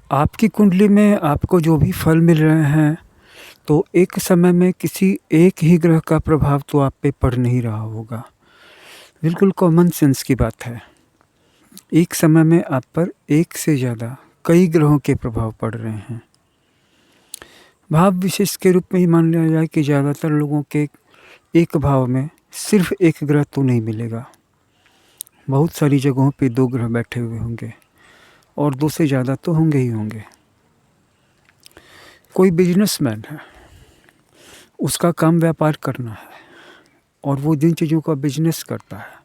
आपकी कुंडली में आपको जो भी फल मिल रहे हैं, तो एक समय में किसी एक ही ग्रह का प्रभाव तो आप पे पड़ नहीं रहा होगा। बिल्कुल कॉमन सेंस की बात है। एक समय में आप पर एक से ज़्यादा कई ग्रहों के प्रभाव पड़ रहे हैं। भाव विशेष के रूप में ही मान लिया जाए कि ज़्यादातर लोगों के एक भाव में सिर्फ एक ग्रह तो नहीं मिलेगा। बहुत सारी जगहों पे 2 ग्रह बैठे हुए होंगे और 2 से ज़्यादा तो होंगे ही होंगे। कोई बिजनेसमैन है, उसका काम व्यापार करना है और वो जिन चीज़ों का बिजनेस करता है,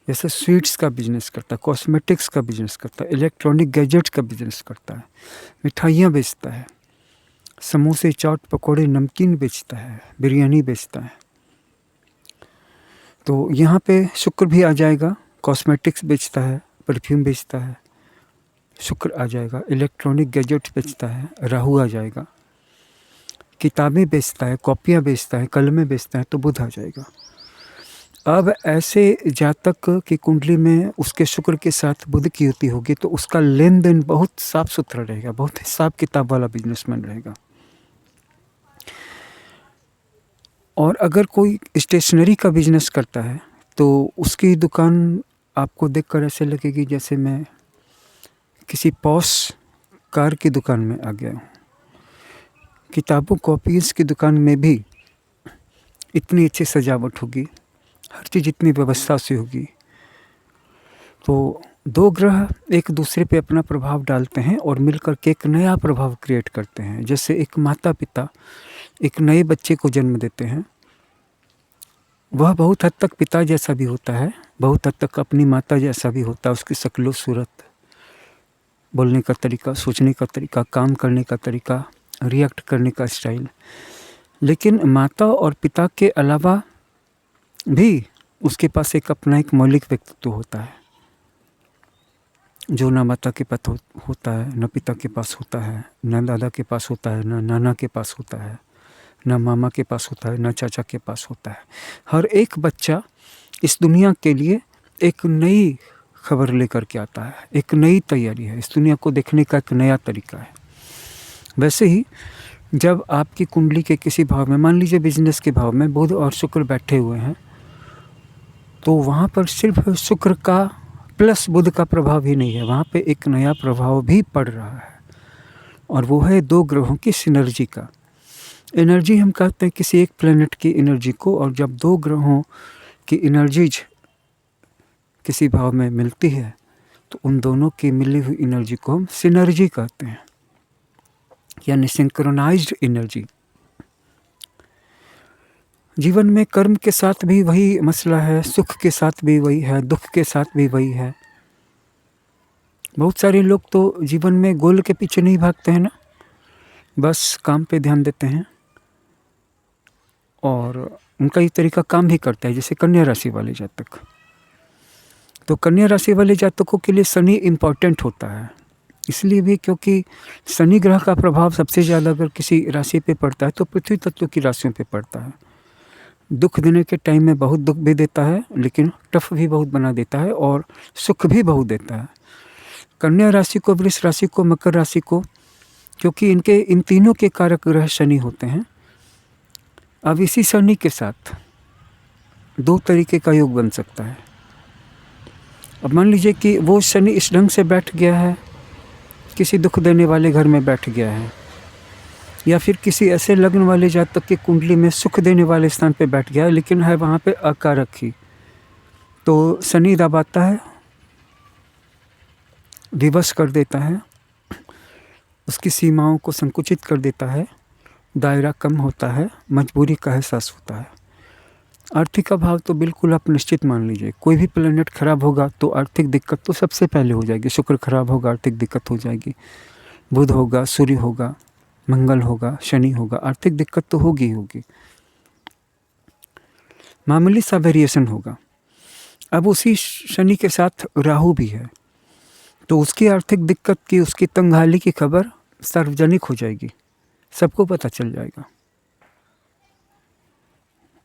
जैसे स्वीट्स का बिजनेस करता है, कॉस्मेटिक्स का बिजनेस करता है, इलेक्ट्रॉनिक गैजेट्स का बिजनेस करता है, मिठाइयाँ बेचता है, समोसे, चाट, पकौड़े, नमकीन बेचता है, बिरयानी बेचता है। तो यहाँ पे शुक्र भी आ जाएगा। कॉस्मेटिक्स बेचता है, परफ्यूम बेचता है, शुक्र आ जाएगा। इलेक्ट्रॉनिक गैजेट्स बेचता है, राहु आ जाएगा। किताबें बेचता है, कॉपियाँ बेचता है, कलमें बेचता है, तो बुध आ जाएगा। अब ऐसे जातक की कुंडली में उसके शुक्र के साथ बुध की युति होगी तो उसका लेन देन बहुत साफ सुथरा रहेगा, बहुत हिसाब किताब वाला बिजनेसमैन रहेगा। और अगर कोई स्टेशनरी का बिजनेस करता है तो उसकी दुकान आपको देखकर ऐसे लगेगी जैसे मैं किसी पॉश कार की दुकान में आ गया हूँ। किताबों कॉपीज़ की दुकान में भी इतनी अच्छी सजावट होगी, हर चीज़ इतनी व्यवस्था से होगी। तो 2 ग्रह एक दूसरे पे अपना प्रभाव डालते हैं और मिलकर के एक नया प्रभाव क्रिएट करते हैं। जैसे एक माता पिता एक नए बच्चे को जन्म देते हैं, वह बहुत हद तक पिता जैसा भी होता है, बहुत हद तक अपनी माता जैसा भी होता है। उसकी शक्ल सूरत, बोलने का तरीका, सोचने का तरीका, काम करने का तरीका, रिएक्ट करने का स्टाइल। लेकिन माता और पिता के अलावा भी उसके पास एक अपना एक मौलिक व्यक्तित्व होता है, जो ना माता के पास होता है, न पिता के पास होता है, न दादा के पास होता है, न नाना के पास होता है, न मामा के पास होता है, न चाचा के पास होता है। हर एक बच्चा इस दुनिया के लिए एक नई खबर लेकर के आता है, एक नई तैयारी है, इस दुनिया को देखने का एक नया तरीका है। वैसे ही जब आपकी कुंडली के किसी भाव में, मान लीजिए बिजनेस के भाव में बुध और शुक्र बैठे हुए हैं, तो वहाँ पर सिर्फ शुक्र का प्लस बुध का प्रभाव ही नहीं है, वहाँ पे एक नया प्रभाव भी पड़ रहा है और वो है 2 ग्रहों की सिनर्जी का। एनर्जी हम कहते हैं किसी एक प्लैनेट की एनर्जी को, और जब 2 ग्रहों की एनर्जीज किसी भाव में मिलती है तो उन दोनों की मिली हुई एनर्जी को हम सिनर्जी कहते हैं, यानी सिंक्रोनाइज्ड एनर्जी। जीवन में कर्म के साथ भी वही मसला है, सुख के साथ भी वही है, दुख के साथ भी वही है। बहुत सारे लोग तो जीवन में गोल के पीछे नहीं भागते हैं ना, बस काम पे ध्यान देते हैं और उनका ये तरीका काम भी करता है। जैसे कन्या राशि वाले जातक, तो कन्या राशि वाले जातकों के लिए शनि इम्पॉर्टेंट होता है, इसलिए भी क्योंकि शनि ग्रह का प्रभाव सबसे ज़्यादा अगर किसी राशि पे पड़ता है तो पृथ्वी तत्व की राशियों पे पड़ता है। दुख देने के टाइम में बहुत दुख भी देता है, लेकिन टफ भी बहुत बना देता है और सुख भी बहुत देता है। कन्या राशि को, वृष राशि को, मकर राशि को, क्योंकि इनके इन तीनों के कारक ग्रह शनि होते हैं। अब इसी शनि के साथ 2 तरीके का योग बन सकता है। अब मान लीजिए कि वो शनि इस ढंग से बैठ गया है, किसी दुख देने वाले घर में बैठ गया है, या फिर किसी ऐसे लग्न वाले जातक की कुंडली में सुख देने वाले स्थान पे बैठ गया है, लेकिन है वहाँ पे अकारक ही, तो शनि दबाता है, विवश कर देता है, उसकी सीमाओं को संकुचित कर देता है, दायरा कम होता है, मजबूरी का एहसास होता है। आर्थिक अभाव तो बिल्कुल आप निश्चित मान लीजिए, कोई भी प्लैनेट खराब होगा तो आर्थिक दिक्कत तो सबसे पहले हो जाएगी। शुक्र खराब होगा, आर्थिक दिक्कत हो जाएगी। बुध होगा, सूर्य होगा, मंगल होगा, शनि होगा, आर्थिक दिक्कत तो होगी ही होगी, मामूली सा वेरिएशन होगा। अब उसी शनि के साथ राहु भी है, तो उसकी आर्थिक दिक्कत की, उसकी तंगहाली की खबर सार्वजनिक हो जाएगी, सबको पता चल जाएगा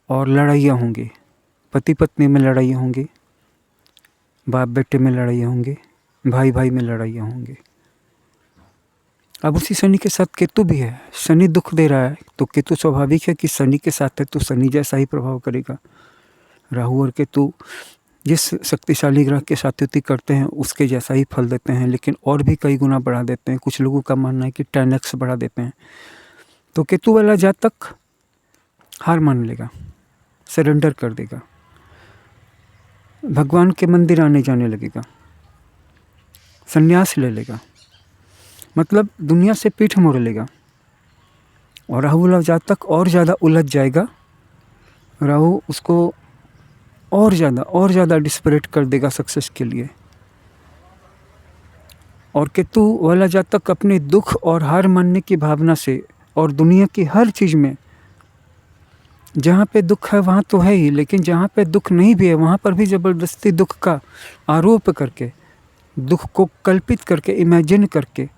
और लड़ाइयाँ होंगी, पति पत्नी में लड़ाइयाँ होंगी, बाप बेटे में लड़ाइयाँ होंगी, भाई भाई में लड़ाइयाँ होंगी। अब उसी शनि के साथ केतु भी है। शनि दुख दे रहा है तो केतु स्वाभाविक है कि शनि के साथ है तो शनि जैसा ही प्रभाव करेगा। राहु और केतु जिस शक्तिशाली ग्रह के साथ युति करते हैं उसके जैसा ही फल देते हैं, लेकिन और भी कई गुना बढ़ा देते हैं। कुछ लोगों का मानना है कि 10x बढ़ा देते हैं। तो केतु वाला जातक हार मान लेगा, सरेंडर कर देगा, भगवान के मंदिर आने जाने लगेगा, संन्यास ले लेगा, मतलब दुनिया से पीठ मोड़ लेगा। और राहु वाला जातक और ज़्यादा उलझ जाएगा। राहु उसको और ज़्यादा डिस्परेट कर देगा सक्सेस के लिए। और केतु वाला जातक अपने दुख और हार मानने की भावना से और दुनिया की हर चीज़ में, जहाँ पे दुख है वहाँ तो है ही, लेकिन जहाँ पे दुख नहीं भी है वहाँ पर भी ज़बरदस्ती दुख का आरोप करके, दुख को कल्पित करके, इमेजिन करके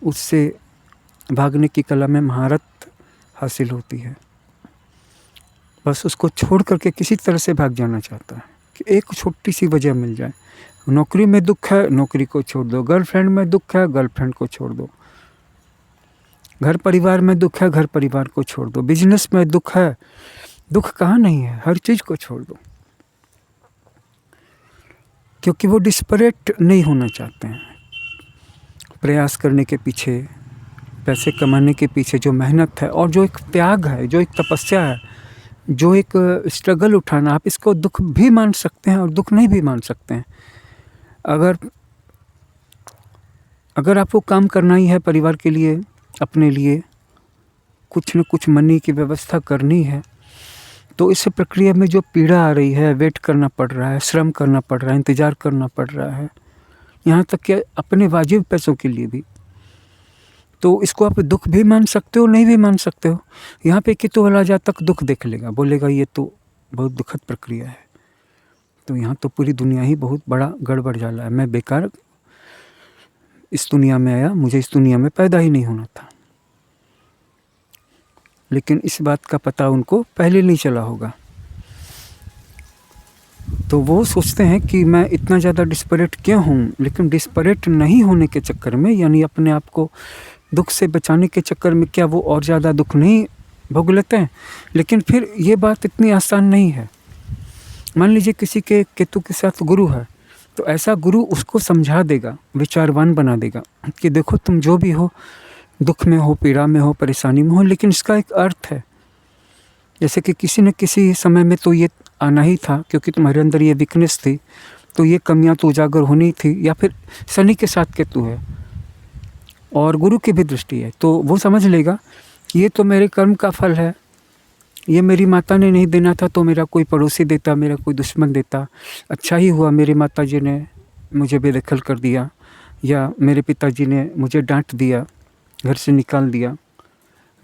उससे भागने की कला में महारत हासिल होती है। बस उसको छोड़ करके किसी तरह से भाग जाना चाहता है कि एक छोटी सी वजह मिल जाए। नौकरी में दुख है, नौकरी को छोड़ दो। गर्लफ्रेंड में दुख है, गर्लफ्रेंड को छोड़ दो। घर परिवार में दुख है, घर परिवार को छोड़ दो। बिजनेस में दुख है, दुख कहाँ नहीं है, हर चीज़ को छोड़ दो। क्योंकि वो डिस्परेट नहीं होना चाहते हैं। प्रयास करने के पीछे, पैसे कमाने के पीछे जो मेहनत है और जो एक त्याग है, जो एक तपस्या है, जो एक स्ट्रगल उठाना, आप इसको दुख भी मान सकते हैं और दुख नहीं भी मान सकते हैं। अगर आपको काम करना ही है परिवार के लिए, अपने लिए कुछ न कुछ मनी की व्यवस्था करनी है, तो इस प्रक्रिया में जो पीड़ा आ रही है, वेट करना पड़ रहा है, श्रम करना पड़ रहा है, इंतज़ार करना पड़ रहा है, यहाँ तक कि अपने वाजिब पैसों के लिए भी, तो इसको आप दुख भी मान सकते हो, नहीं भी मान सकते हो। यहाँ पे केतु वाला जातक दुख देख लेगा, बोलेगा ये तो बहुत दुखद प्रक्रिया है, तो यहाँ तो पूरी दुनिया ही बहुत बड़ा गड़बड़ जाला है, मैं बेकार इस दुनिया में आया, मुझे इस दुनिया में पैदा ही नहीं होना था। लेकिन इस बात का पता उनको पहले नहीं चला होगा, तो वो सोचते हैं कि मैं इतना ज़्यादा डिस्परेट क्यों हूँ। लेकिन डिस्परेट नहीं होने के चक्कर में, यानी अपने आप को दुख से बचाने के चक्कर में, क्या वो और ज़्यादा दुख नहीं भोग लेते हैं? लेकिन फिर ये बात इतनी आसान नहीं है। मान लीजिए किसी के केतु के साथ गुरु है, तो ऐसा गुरु उसको समझा देगा, विचारवान बना देगा कि देखो तुम जो भी हो, दुख में हो, पीड़ा में हो, परेशानी में हो, लेकिन इसका एक अर्थ है। जैसे कि किसी न किसी समय में तो ये आना ही था, क्योंकि तुम्हारे अंदर ये वीकनेस थी, तो ये कमियां तो उजागर होनी थी। या फिर शनि के साथ केतु है और गुरु की भी दृष्टि है, तो वो समझ लेगा कि ये तो मेरे कर्म का फल है, ये मेरी माता ने नहीं देना था तो मेरा कोई पड़ोसी देता, मेरा कोई दुश्मन देता। अच्छा ही हुआ मेरी माता जी ने मुझे बेदखल कर दिया, या मेरे पिताजी ने मुझे डांट दिया, घर से निकाल दिया,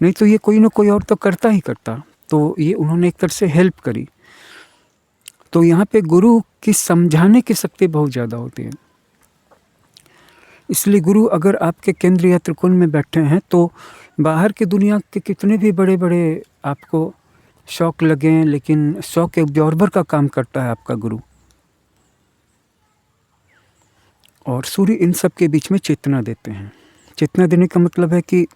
नहीं तो ये कोई ना कोई और तो करता ही करता। तो ये उन्होंने एक तरह से हेल्प करी। तो यहाँ पे गुरु की समझाने की शक्ति बहुत ज़्यादा होती है। इसलिए गुरु अगर आपके केंद्र या त्रिकोण में बैठे हैं, तो बाहर की दुनिया के कितने भी बड़े बड़े आपको शौक लगें, लेकिन शौक एब्जॉर्बर का काम करता है आपका गुरु। और सूर्य इन सब के बीच में चेतना देते हैं। चेतना देने का मतलब है कि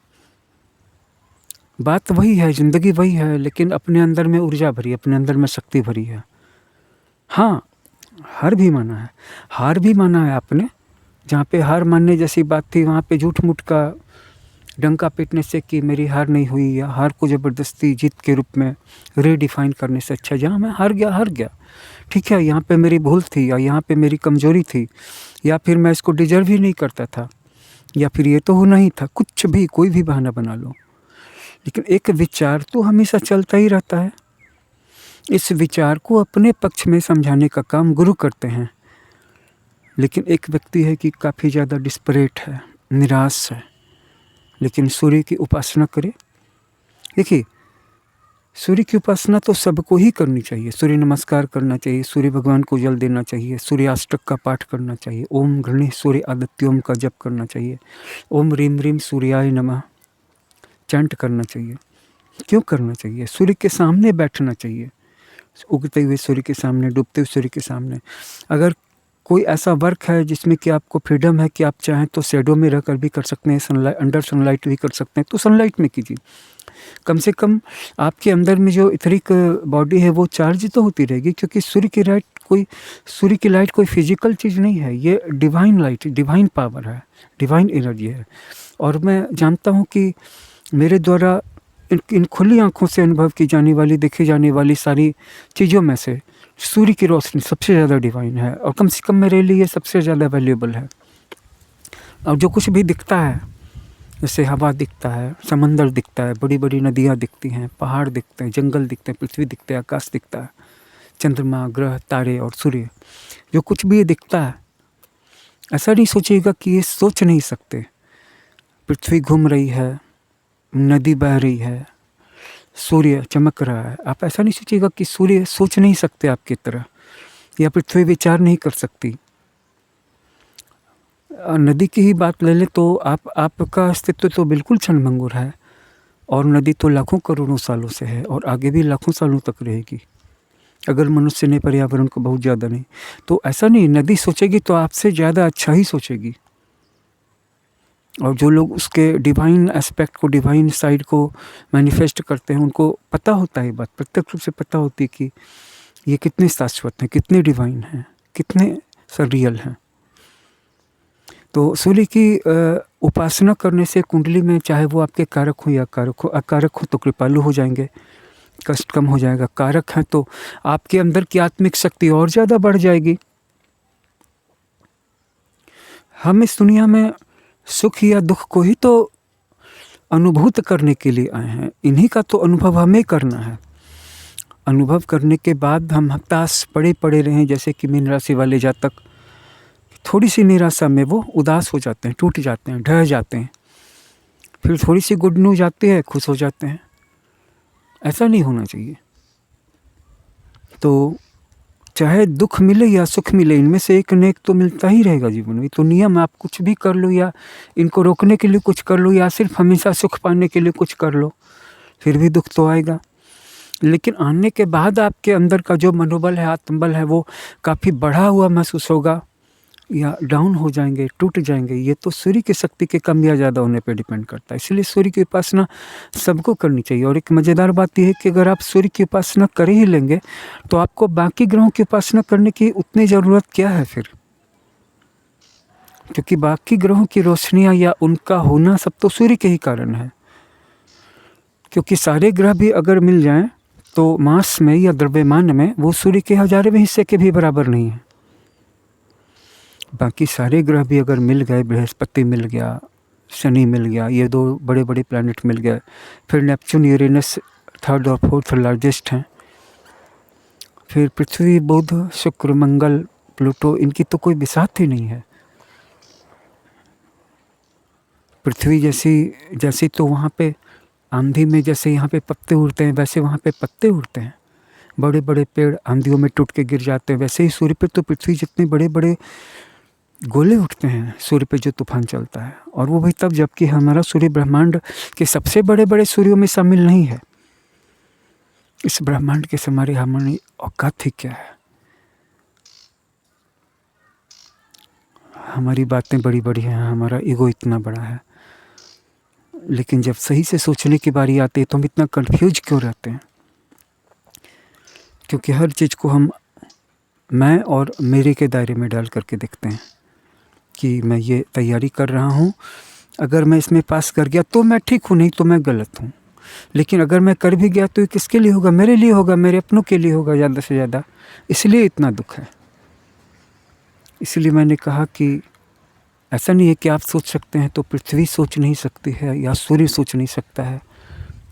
बात वही है, ज़िंदगी वही है, लेकिन अपने अंदर में ऊर्जा भरी, अपने अंदर में शक्ति भरी है। हाँ, हार भी माना है, हार भी माना है आपने। जहाँ पे हार मानने जैसी बात थी, वहाँ पे झूठ मूठ का डंका पीटने से कि मेरी हार नहीं हुई, या हार को ज़बरदस्ती जीत के रूप में रीडिफाइन करने से अच्छा जहाँ मैं हार गया, ठीक है, यहाँ पे मेरी भूल थी, या यहाँ पे मेरी कमज़ोरी थी, या फिर मैं इसको डिजर्व ही नहीं करता था, या फिर ये तो होना ही था। कुछ भी, कोई भी बहाना बना लो, लेकिन एक विचार तो हमेशा चलता ही रहता है। इस विचार को अपने पक्ष में समझाने का काम गुरु करते हैं। लेकिन एक व्यक्ति है कि काफ़ी ज़्यादा डिस्परेट है, निराश है, लेकिन सूर्य की उपासना करे। देखिए, सूर्य की उपासना तो सबको ही करनी चाहिए। सूर्य नमस्कार करना चाहिए, सूर्य भगवान को जल देना चाहिए, सूर्याष्टक का पाठ करना चाहिए, ओम गृणी सूर्य आदित्योम का जप करना चाहिए, ओम रीम रीम सूर्याय नमः चैंट करना चाहिए। क्यों करना चाहिए? सूर्य के सामने बैठना चाहिए, उगते हुए सूर्य के सामने, डूबते हुए सूर्य के सामने। अगर कोई ऐसा वर्क है जिसमें कि आपको फ्रीडम है कि आप चाहें तो शैडो में रहकर भी कर सकते हैं, सनलाइट अंडर सनलाइट भी कर सकते हैं, तो सनलाइट में कीजिए। कम से कम आपके अंदर में जो इथरिक बॉडी है वो चार्ज तो होती रहेगी, क्योंकि सूर्य की लाइट कोई फिजिकल चीज़ नहीं है, ये डिवाइन लाइट, डिवाइन पावर है, डिवाइन एनर्जी है। और मैं जानता हूँ कि मेरे द्वारा इन खुली आँखों से अनुभव की जाने वाली, देखी जाने वाली सारी चीज़ों में से सूर्य की रोशनी सबसे ज़्यादा डिवाइन है, और कम से कम मेरे लिए सबसे ज़्यादा वैल्यूएबल है। और जो कुछ भी दिखता है, जैसे हवा दिखता है, समंदर दिखता है, बड़ी बड़ी नदियाँ दिखती हैं, पहाड़ दिखते हैं, जंगल दिखते हैं, पृथ्वी दिखते हैं, आकाश दिखता है, चंद्रमा, ग्रह, तारे और सूर्य, जो कुछ भी ये दिखता है, ऐसा नहीं सोचिएगा कि ये सोच नहीं सकते। पृथ्वी घूम रही है, नदी बह रही है, सूर्य चमक रहा है, आप ऐसा नहीं सोचिएगा कि सूर्य सोच नहीं सकते आपकी तरह, या पृथ्वी विचार नहीं कर सकती। नदी की ही बात ले लें तो आपका अस्तित्व तो बिल्कुल क्षणभंगुर है, और नदी तो लाखों करोड़ों सालों से है और आगे भी लाखों सालों तक रहेगी, अगर मनुष्य ने पर्यावरण को बहुत ज़्यादा नहीं। तो ऐसा नहीं, नदी सोचेगी तो आपसे ज़्यादा अच्छा ही सोचेगी। और जो लोग उसके डिवाइन एस्पेक्ट को, डिवाइन साइड को मैनिफेस्ट करते हैं, उनको पता होता है, बात प्रत्यक्ष रूप से पता होती है कि ये कितने शाश्वत हैं, कितने डिवाइन हैं, कितने सरियल हैं। तो सूर्य की उपासना करने से कुंडली में, चाहे वो आपके कारक हो या कारक हो, अकारक हो तो कृपालु हो जाएंगे, कष्ट कम हो जाएगा। कारक हैं तो आपके अंदर की आत्मिक शक्ति और ज़्यादा बढ़ जाएगी। हम इस दुनिया में सुख या दुख को ही तो अनुभूत करने के लिए आए हैं, इन्हीं का तो अनुभव हमें करना है। अनुभव करने के बाद हम हताश पड़े पड़े रहें, जैसे कि मीन राशि वाले जातक थोड़ी सी निराशा में वो उदास हो जाते हैं, टूट जाते हैं, ढह जाते हैं, फिर थोड़ी सी गुड न्यूज आती है, खुश हो जाते हैं। ऐसा नहीं होना चाहिए। तो चाहे दुख मिले या सुख मिले, इनमें से एक न एक तो मिलता ही रहेगा जीवन में। तो नियम, आप कुछ भी कर लो या इनको रोकने के लिए कुछ कर लो, या सिर्फ हमेशा सुख पाने के लिए कुछ कर लो, फिर भी दुख तो आएगा। लेकिन आने के बाद आपके अंदर का जो मनोबल है, आत्मबल है, वो काफ़ी बढ़ा हुआ महसूस होगा, या डाउन हो जाएंगे, टूट जाएंगे। ये तो सूर्य की शक्ति के कम या ज़्यादा होने पे डिपेंड करता है। इसलिए सूर्य की उपासना सबको करनी चाहिए। और एक मज़ेदार बात यह है कि अगर आप सूर्य की उपासना कर ही लेंगे तो आपको बाकी ग्रहों की उपासना करने की उतनी ज़रूरत क्या है फिर, क्योंकि बाकी ग्रहों की रोशनियाँ या उनका होना सब तो सूर्य के ही कारण है। क्योंकि सारे ग्रह भी अगर मिल जाएं तो मास में या द्रव्यमान में वो सूर्य के 1000वें हिस्से के भी बराबर नहीं है। बाकी सारे ग्रह भी अगर मिल गए, बृहस्पति मिल गया, शनि मिल गया, ये 2 बड़े बड़े प्लैनेट मिल गए, फिर नेपच्यून, यूरेनस 3rd और 4th लार्जेस्ट हैं, फिर पृथ्वी, बुध, शुक्र, मंगल, प्लूटो, इनकी तो कोई बिसात ही नहीं है। पृथ्वी जैसी तो वहाँ पे आंधी में जैसे यहाँ पे पत्ते उड़ते हैं, वैसे वहाँ पे पत्ते उड़ते हैं। बड़े बड़े पेड़ आंधियों में टूट के गिर जाते हैं, वैसे ही सूर्य पे तो पृथ्वी जितने बड़े बड़े गोले उठते हैं सूर्य पे जो तूफान चलता है। और वो भी तब जबकि हमारा सूर्य ब्रह्मांड के सबसे बड़े बड़े सूर्यों में शामिल नहीं है। इस ब्रह्मांड के हमारी औकात ही क्या है। हमारी बातें बड़ी बड़ी हैं, हमारा ईगो इतना बड़ा है, लेकिन जब सही से सोचने की बारी आती है तो हम इतना कंफ्यूज क्यों रहते हैं? क्योंकि हर चीज़ को हम मैं और मेरे के दायरे में डाल करके देखते हैं कि मैं ये तैयारी कर रहा हूँ, अगर मैं इसमें पास कर गया तो मैं ठीक हूँ, नहीं तो मैं गलत हूँ। लेकिन अगर मैं कर भी गया तो ये किसके लिए होगा? मेरे लिए होगा, मेरे अपनों के लिए होगा ज़्यादा से ज़्यादा। इसलिए इतना दुख है। इसलिए मैंने कहा कि ऐसा नहीं है कि आप सोच सकते हैं तो पृथ्वी सोच नहीं सकती है, या सूर्य सोच नहीं सकता है,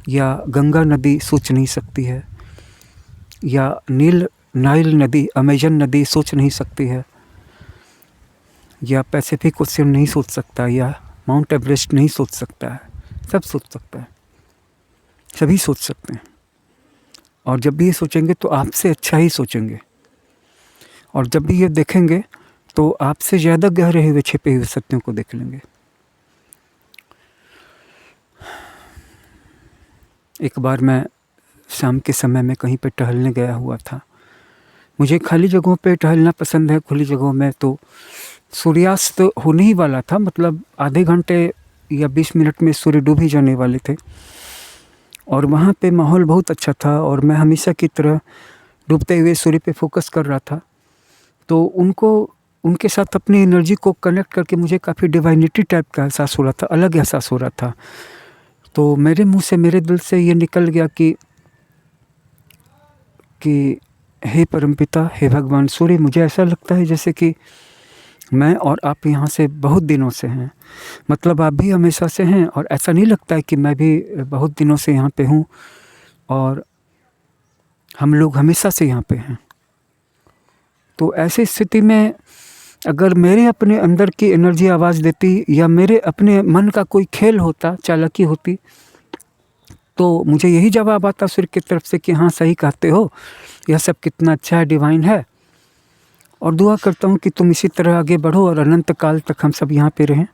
या गंगा नदी सोच नहीं सकती है, या नाइल नदी, अमेजन नदी सोच नहीं सकती है, या पैसिफिक ओशियन नहीं सोच सकता, या माउंट एवरेस्ट नहीं सोच सकता है। सब सोच सकता है, सभी सोच सकते हैं। और जब भी ये सोचेंगे तो आपसे अच्छा ही सोचेंगे, और जब भी ये देखेंगे तो आपसे ज़्यादा गहरे हुए छिपे हुए सत्यों को देख लेंगे। एक बार मैं शाम के समय में कहीं पे टहलने गया हुआ था। मुझे खाली जगहों पे टहलना पसंद है। खुली जगहों में तो सूर्यास्त होने ही वाला था, मतलब आधे घंटे या 20 मिनट में सूर्य डूब ही जाने वाले थे और वहाँ पे माहौल बहुत अच्छा था और मैं हमेशा की तरह डूबते हुए सूर्य पे फोकस कर रहा था। तो उनके साथ अपनी एनर्जी को कनेक्ट करके मुझे काफ़ी डिवाइनिटी टाइप का एहसास हो रहा था, अलग एहसास हो रहा था। तो मेरे मुँह से, मेरे दिल से ये निकल गया कि हे परमपिता, हे भगवान सूर्य, मुझे ऐसा लगता है जैसे कि मैं और आप यहाँ से बहुत दिनों से हैं, मतलब आप भी हमेशा से हैं और ऐसा नहीं लगता है कि मैं भी बहुत दिनों से यहाँ पे हूँ और हम लोग हमेशा से यहाँ पे हैं। तो ऐसी स्थिति में अगर मेरे अपने अंदर की एनर्जी आवाज़ देती या मेरे अपने मन का कोई खेल होता, चालाकी होती, तो मुझे यही जवाब आता सूर्य की तरफ से कि हाँ, सही कहते हो, यह सब कितना अच्छा है, डिवाइन है, और दुआ करता हूँ कि तुम इसी तरह आगे बढ़ो और अनंत काल तक हम सब यहाँ पे रहें।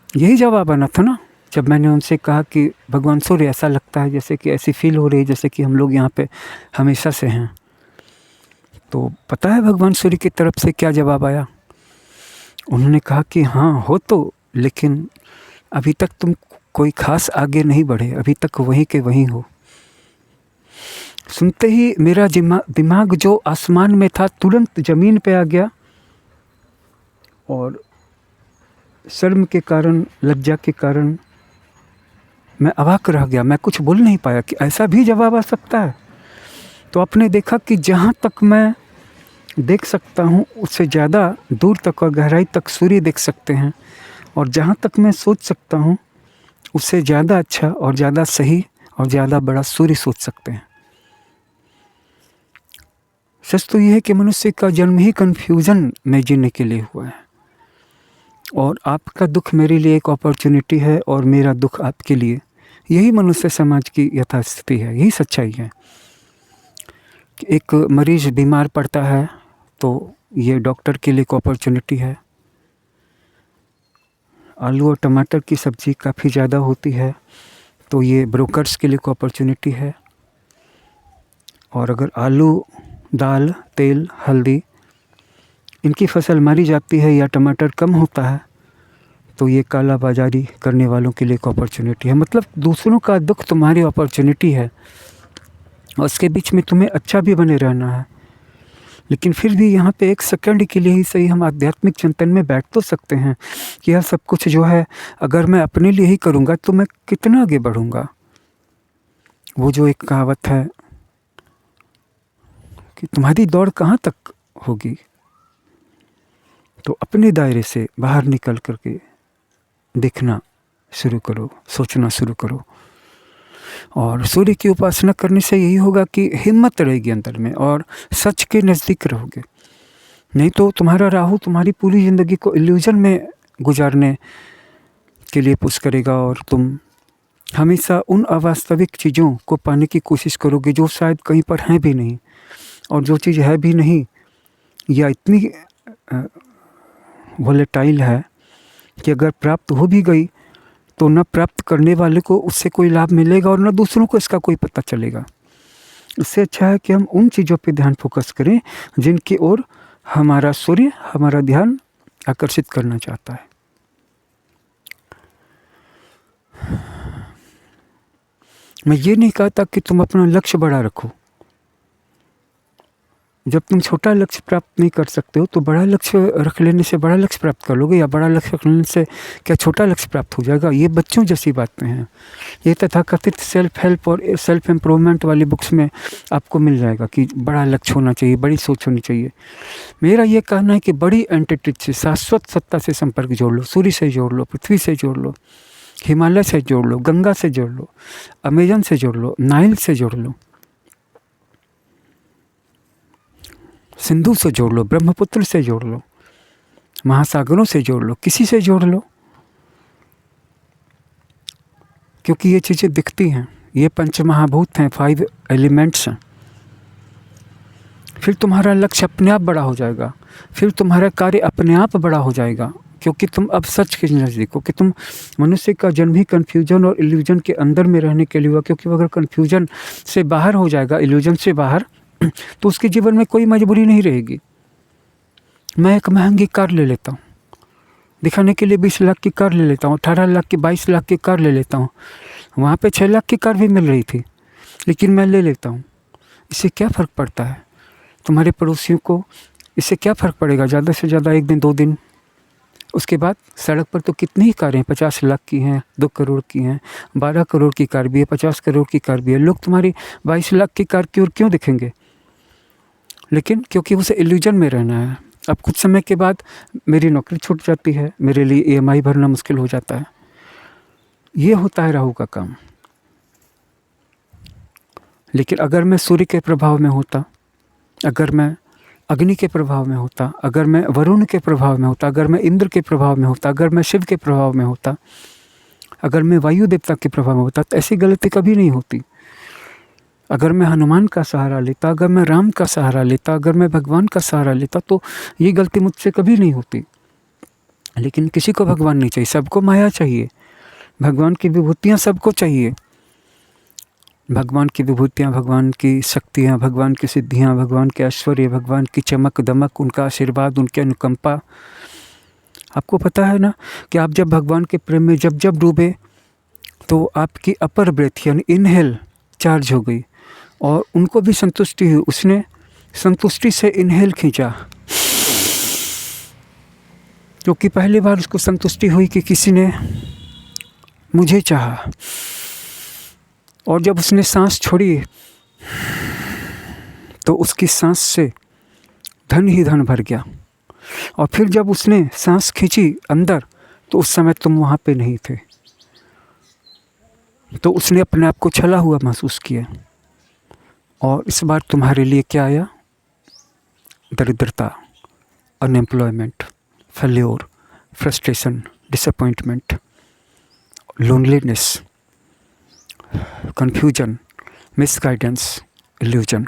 यही जवाब आना था ना जब मैंने उनसे कहा कि भगवान सूर्य, ऐसा लगता है जैसे कि ऐसी फील हो रही है जैसे कि हम लोग यहाँ पे हमेशा से हैं। तो पता है भगवान सूर्य की तरफ से क्या जवाब आया? उन्होंने कहा कि हाँ हो तो, लेकिन अभी तक तुम कोई खास आगे नहीं बढ़े, अभी तक वहीं के वहीं हो। सुनते ही मेरा दिमाग जो आसमान में था तुरंत ज़मीन पे आ गया और शर्म के कारण, लज्जा के कारण मैं अवाक रह गया। मैं कुछ बोल नहीं पाया कि ऐसा भी जवाब आ सकता है। तो आपने देखा कि जहाँ तक मैं देख सकता हूँ उससे ज़्यादा दूर तक और गहराई तक सूर्य देख सकते हैं, और जहाँ तक मैं सोच सकता हूँ उससे ज़्यादा अच्छा और ज़्यादा सही और ज़्यादा बड़ा सूर्य सोच सकते हैं। सच तो ये है कि मनुष्य का जन्म ही कन्फ्यूज़न में जीने के लिए हुआ है, और आपका दुख मेरे लिए एक अपॉर्चुनिटी है और मेरा दुख आपके लिए। यही मनुष्य समाज की यथास्थिति है, यही सच्चाई है। एक मरीज़ बीमार पड़ता है तो ये डॉक्टर के लिए एक अपॉर्चुनिटी है। आलू और टमाटर की सब्ज़ी काफ़ी ज़्यादा होती है तो ये ब्रोकर्स के लिए एक अपॉर्चुनिटी है। और अगर आलू, दाल, तेल, हल्दी इनकी फसल मारी जाती है या टमाटर कम होता है तो ये काला बाजारी करने वालों के लिए एक अपॉर्चुनिटी है। मतलब दूसरों का दुख तुम्हारी अपॉर्चुनिटी है और उसके बीच में तुम्हें अच्छा भी बने रहना है। लेकिन फिर भी यहाँ पे एक सेकंड के लिए ही सही हम आध्यात्मिक चिंतन में बैठ तो सकते हैं कि यह सब कुछ जो है अगर मैं अपने लिए ही करूँगा तो मैं कितना आगे बढ़ूँगा। वो जो एक कहावत है कि तुम्हारी दौड़ कहाँ तक होगी, तो अपने दायरे से बाहर निकल करके देखना शुरू करो, सोचना शुरू करो। और सूर्य की उपासना करने से यही होगा कि हिम्मत रहेगी अंदर में और सच के नज़दीक रहोगे। नहीं तो तुम्हारा राहु तुम्हारी पूरी ज़िंदगी को इल्यूजन में गुजारने के लिए पुश करेगा और तुम हमेशा उन अवास्तविक चीज़ों को पाने की कोशिश करोगे जो शायद कहीं पर हैं भी नहीं, और जो चीज़ है भी नहीं या इतनी वोलेटाइल है कि अगर प्राप्त हो भी गई तो न प्राप्त करने वाले को उससे कोई लाभ मिलेगा और न दूसरों को इसका कोई पता चलेगा। इससे अच्छा है कि हम उन चीज़ों पे ध्यान फोकस करें जिनकी ओर हमारा सूर्य हमारा ध्यान आकर्षित करना चाहता है। मैं ये नहीं कहता कि तुम अपना लक्ष्य बड़ा रखो। जब तुम छोटा लक्ष्य प्राप्त नहीं कर सकते हो तो बड़ा लक्ष्य रख लेने से बड़ा लक्ष्य प्राप्त कर लोगे, या बड़ा लक्ष्य रख लेने से क्या छोटा लक्ष्य प्राप्त हो जाएगा? ये बच्चों जैसी बातें हैं। ये तथाकथित सेल्फ हेल्प और सेल्फ इम्प्रूवमेंट वाली बुक्स में आपको मिल जाएगा कि बड़ा लक्ष्य होना चाहिए, बड़ी सोच होनी चाहिए। मेरा ये कहना है कि बड़ी एंटिटी से, शाश्वत सत्ता से संपर्क जोड़ लो। सूर्य से जोड़ लो, पृथ्वी से जोड़ लो, हिमालय से जोड़ लो, गंगा से जोड़ लो, अमेजन से जोड़ लो, नाइल से जोड़ लो, सिंधु से जोड़ लो, ब्रह्मपुत्र से जोड़ लो, महासागरों से जोड़ लो, किसी से जोड़ लो, क्योंकि ये चीज़ें दिखती हैं। ये पंचमहाभूत हैं, 5 एलिमेंट्स हैं। फिर तुम्हारा लक्ष्य अपने आप बड़ा हो जाएगा, फिर तुम्हारा कार्य अपने आप बड़ा हो जाएगा, क्योंकि तुम अब सच के नज़दीक हो। कि तुम मनुष्य का जन्म ही कन्फ्यूजन और इल्यूजन के अंदर में रहने के लिए हुआ, क्योंकि अगर कन्फ्यूजन से बाहर हो जाएगा, इल्यूजन से बाहर, तो उसके जीवन में कोई मजबूरी नहीं रहेगी। मैं एक महंगी कार ले लेता हूँ, दिखाने के लिए 20 लाख की कार ले लेता हूँ, 18 लाख की 22 लाख की कार ले लेता हूँ। वहाँ पे 6 लाख की कार भी मिल रही थी, लेकिन मैं ले लेता हूँ। इससे क्या फ़र्क पड़ता है? तुम्हारे पड़ोसियों को इससे क्या फ़र्क पड़ेगा? ज़्यादा से ज़्यादा 1 दिन 2 दिन। उसके बाद सड़क पर तो कितनी ही कारें हैं, 50 लाख की हैं, 2 करोड़ की हैं, 12 करोड़ की कार भी है, 50 करोड़ की कार भी है। लोग तुम्हारी 22 लाख की कार की ओर क्यों देखेंगे? लेकिन क्योंकि उसे इल्यूजन में रहना है। अब कुछ समय के बाद मेरी नौकरी छूट जाती है, मेरे लिए ईएमआई भरना मुश्किल हो जाता है। ये होता है राहु का काम। लेकिन अगर मैं सूर्य के प्रभाव में होता, अगर मैं अग्नि के प्रभाव में होता, अगर मैं वरुण के प्रभाव में होता, अगर मैं इंद्र के प्रभाव में होता, अगर मैं शिव के प्रभाव में होता, अगर मैं वायु देवता के प्रभाव में होता, तो ऐसी गलती कभी नहीं होती। अगर मैं हनुमान का सहारा लेता, अगर मैं राम का सहारा लेता, अगर मैं भगवान का सहारा लेता, तो ये गलती मुझसे कभी नहीं होती। लेकिन किसी को भगवान नहीं चाहिए, सबको माया चाहिए। भगवान की विभूतियाँ सबको चाहिए। भगवान की विभूतियाँ, भगवान की शक्तियाँ, भगवान की सिद्धियाँ, भगवान के ऐश्वर्य, भगवान की चमक दमक, उनका आशीर्वाद, उनकी अनुकंपा। आपको पता है ना कि आप जब भगवान के प्रेम में जब डूबे तो आपकी अपर ब्रेथ यानी इनहेल चार्ज हो गई और उनको भी संतुष्टि हुई। उसने संतुष्टि से इनहेल खींचा, क्योंकि पहली बार उसको संतुष्टि हुई कि किसी ने मुझे चाहा। और जब उसने सांस छोड़ी तो उसकी सांस से धन ही धन भर गया। और फिर जब उसने सांस खींची अंदर, तो उस समय तुम वहाँ पे नहीं थे, तो उसने अपने आप को छला हुआ महसूस किया। और इस बार तुम्हारे लिए क्या आया? दरिद्रता, unemployment, failure, frustration, disappointment, loneliness, confusion, misguidance, illusion.